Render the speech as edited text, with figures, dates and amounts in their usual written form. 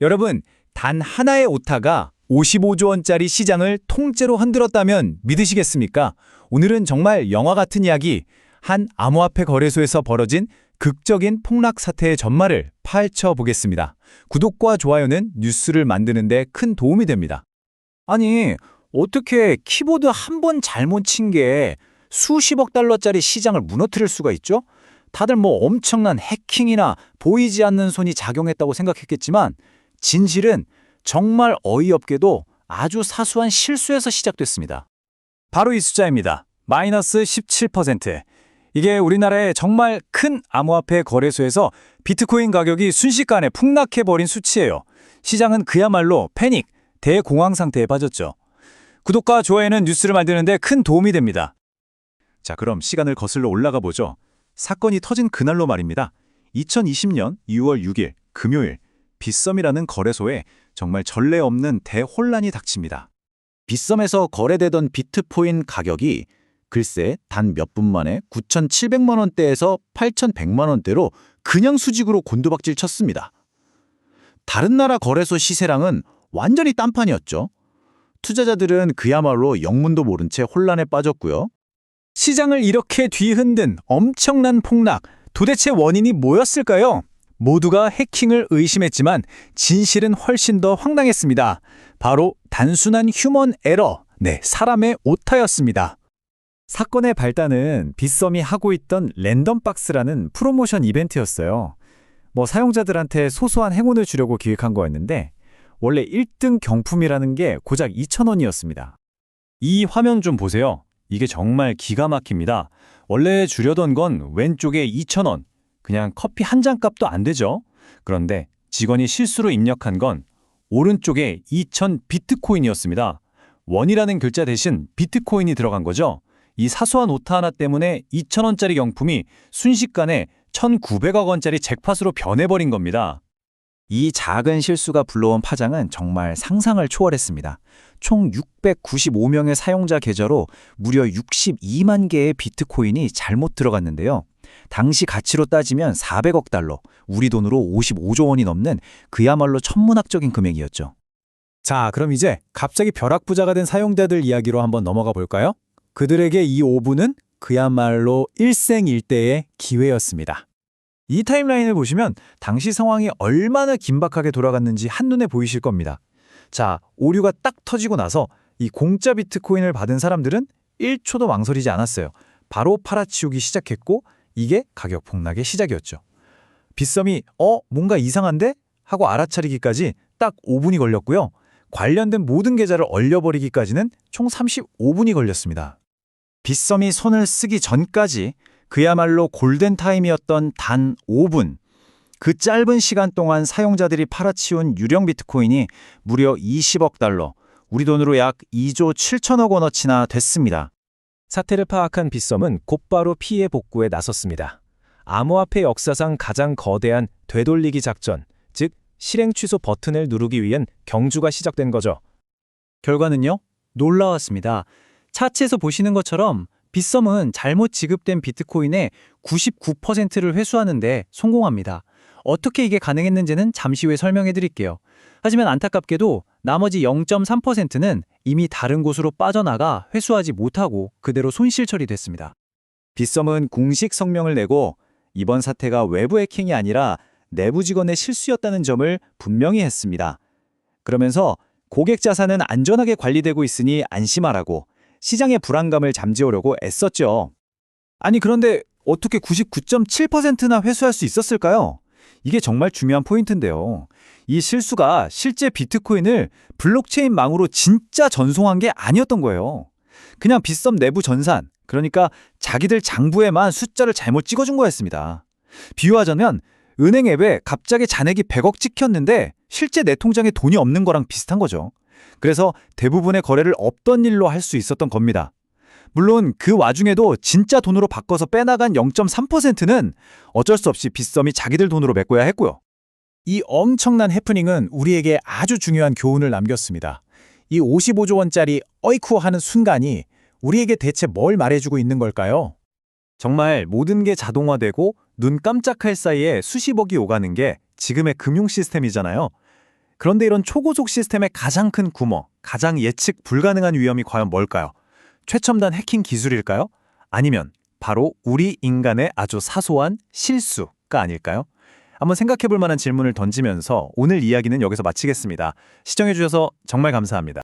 여러분, 단 하나의 오타가 55조 원짜리 시장을 통째로 흔들었다면 믿으시겠습니까? 오늘은 정말 영화 같은 이야기, 한 암호화폐 거래소에서 벌어진 극적인 폭락 사태의 전말을 파헤쳐 보겠습니다. 구독과 좋아요는 뉴스를 만드는 데 큰 도움이 됩니다. 아니, 어떻게 키보드 한 번 잘못 친 게 수십억 달러짜리 시장을 무너뜨릴 수가 있죠? 다들 엄청난 해킹이나 보이지 않는 손이 작용했다고 생각했겠지만 진실은 정말 어이없게도 아주 사소한 실수에서 시작됐습니다. 바로 이 숫자입니다. 마이너스 17%. 이게 우리나라의 정말 큰 암호화폐 거래소에서 비트코인 가격이 순식간에 폭락해버린 수치예요. 시장은 그야말로 패닉, 대공황 상태에 빠졌죠. 구독과 좋아요는 뉴스를 만드는 데 큰 도움이 됩니다. 자, 그럼 시간을 거슬러 올라가 보죠. 사건이 터진 그날로 말입니다. 2020년 2월 6일 금요일, 빗썸이라는 거래소에 정말 전례 없는 대혼란이 닥칩니다. 빗썸에서 거래되던 비트코인 가격이 글쎄 단 몇 분 만에 9,700만 원대에서 8,100만 원대로 그냥 수직으로 곤두박질 쳤습니다. 다른 나라 거래소 시세랑은 완전히 딴판이었죠. 투자자들은 그야말로 영문도 모른 채 혼란에 빠졌고요. 시장을 이렇게 뒤흔든 엄청난 폭락, 도대체 원인이 뭐였을까요? 모두가 해킹을 의심했지만 진실은 훨씬 더 황당했습니다. 바로 단순한 휴먼 에러, 사람의 오타였습니다. 사건의 발단은 빗썸이 하고 있던 랜덤박스라는 프로모션 이벤트였어요. 사용자들한테 소소한 행운을 주려고 기획한 거였는데 원래 1등 경품이라는 게 고작 2,000원이었습니다. 이 화면 좀 보세요. 이게 정말 기가 막힙니다. 원래 주려던 건 왼쪽에 2,000원, 그냥 커피 한 잔 값도 안 되죠. 그런데 직원이 실수로 입력한 건 오른쪽에 2,000 비트코인이었습니다. 원이라는 글자 대신 비트코인이 들어간 거죠. 이 사소한 오타 하나 때문에 2,000원짜리 경품이 순식간에 1,900억 원짜리 잭팟으로 변해버린 겁니다. 이 작은 실수가 불러온 파장은 정말 상상을 초월했습니다. 총 695명의 사용자 계좌로 무려 62만 개의 비트코인이 잘못 들어갔는데요. 당시 가치로 따지면 400억 달러, 우리 돈으로 55조 원이 넘는 그야말로 천문학적인 금액이었죠. 자, 그럼 이제 갑자기 벼락부자가 된 사용자들 이야기로 한번 넘어가 볼까요? 그들에게 이 5분은 그야말로 일생일대의 기회였습니다. 이 타임라인을 보시면 당시 상황이 얼마나 긴박하게 돌아갔는지 한눈에 보이실 겁니다. 자, 오류가 딱 터지고 나서 이 공짜 비트코인을 받은 사람들은 1초도 망설이지 않았어요. 바로 팔아치우기 시작했고 이게 가격 폭락의 시작이었죠. 빗썸이 뭔가 이상한데? 하고 알아차리기까지 딱 5분이 걸렸고요. 관련된 모든 계좌를 얼려버리기까지는 총 35분이 걸렸습니다. 빗썸이 손을 쓰기 전까지 그야말로 골든타임이었던 단 5분. 그 짧은 시간 동안 사용자들이 팔아치운 유령 비트코인이 무려 20억 달러, 우리 돈으로 약 2조 7천억 원어치나 됐습니다. 사태를 파악한 빗썸은 곧바로 피해 복구에 나섰습니다. 암호화폐 역사상 가장 거대한 되돌리기 작전, 즉 실행 취소 버튼을 누르기 위한 경주가 시작된 거죠. 결과는요? 놀라웠습니다. 차트에서 보시는 것처럼 빗썸은 잘못 지급된 비트코인의 99%를 회수하는 데 성공합니다. 어떻게 이게 가능했는지는 잠시 후에 설명해 드릴게요. 하지만 안타깝게도 나머지 0.3%는 이미 다른 곳으로 빠져나가 회수하지 못하고 그대로 손실 처리됐습니다. 빗썸은 공식 성명을 내고 이번 사태가 외부 해킹이 아니라 내부 직원의 실수였다는 점을 분명히 했습니다. 그러면서 고객 자산은 안전하게 관리되고 있으니 안심하라고 시장의 불안감을 잠재우려고 애썼죠. 아니 그런데 어떻게 99.7%나 회수할 수 있었을까요? 이게 정말 중요한 포인트인데요. 이 실수가 실제 비트코인을 블록체인 망으로 진짜 전송한 게 아니었던 거예요. 그냥 빗썸 내부 전산, 그러니까 자기들 장부에만 숫자를 잘못 찍어준 거였습니다. 비유하자면 은행 앱에 갑자기 잔액이 100억 찍혔는데 실제 내 통장에 돈이 없는 거랑 비슷한 거죠. 그래서 대부분의 거래를 없던 일로 할 수 있었던 겁니다. 물론 그 와중에도 진짜 돈으로 바꿔서 빼나간 0.3%는 어쩔 수 없이 빗썸이 자기들 돈으로 메꿔야 했고요. 이 엄청난 해프닝은 우리에게 아주 중요한 교훈을 남겼습니다. 이 55조 원짜리 어이쿠 하는 순간이 우리에게 대체 뭘 말해주고 있는 걸까요? 정말 모든 게 자동화되고 눈 깜짝할 사이에 수십억이 오가는 게 지금의 금융 시스템이잖아요. 그런데 이런 초고속 시스템의 가장 큰 구멍, 가장 예측 불가능한 위험이 과연 뭘까요? 최첨단 해킹 기술일까요? 아니면 바로 우리 인간의 아주 사소한 실수가 아닐까요? 한번 생각해 볼 만한 질문을 던지면서 오늘 이야기는 여기서 마치겠습니다. 시청해 주셔서 정말 감사합니다.